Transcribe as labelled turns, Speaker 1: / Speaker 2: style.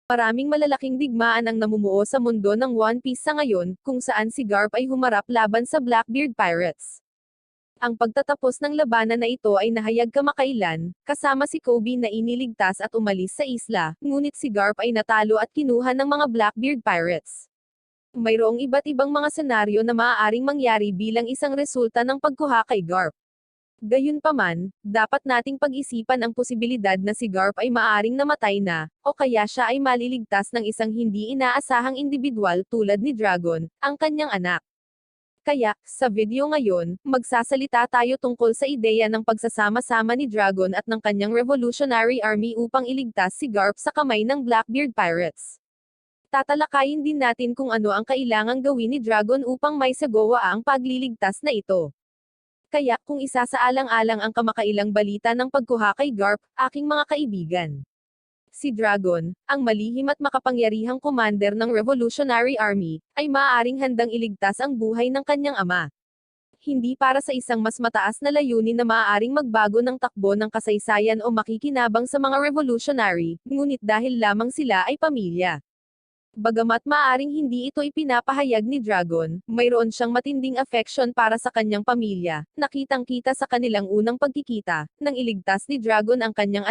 Speaker 1: Maraming malalaking digmaan ang namumuo sa mundo ng One Piece sa ngayon, kung saan si Garp ay humarap laban sa Blackbeard Pirates. Ang pagtatapos ng labanan na ito ay nahayag kamakailan, kasama si Kobe na iniligtas at umalis sa isla, ngunit si Garp ay natalo at kinuha ng mga Blackbeard Pirates. Mayroong iba't ibang mga senaryo na maaaring mangyari bilang isang resulta ng pagkuha kay Garp. Gayunpaman, dapat nating pag-isipan ang posibilidad na si Garp ay maaaring namatay na, o kaya siya ay maliligtas ng isang hindi inaasahang individual tulad ni Dragon, ang kanyang anak. Kaya, sa video ngayon, magsasalita tayo tungkol sa ideya ng pagsasama-sama ni Dragon at ng kanyang Revolutionary Army upang iligtas si Garp sa kamay ng Blackbeard Pirates. Tatalakayin din natin kung ano ang kailangang gawin ni Dragon upang may sagawa ang pagliligtas na ito. Kaya, kung isasaalang-alang ang kamakailang balita ng pagkuha kay Garp, aking mga kaibigan. Si Dragon, ang malihim at makapangyarihang commander ng Revolutionary Army, ay maaaring handang iligtas ang buhay ng kanyang ama. Hindi para sa isang mas mataas na layunin na maaaring magbago ng takbo ng kasaysayan o makikinabang sa mga revolutionary, ngunit dahil lamang sila ay pamilya. Bagamat maaring hindi ito ipinapahayag ni Dragon, mayroon siyang matinding affection para sa kanyang pamilya, nakitang-kita sa kanilang unang pagkikita, nang iligtas ni Dragon ang kanyang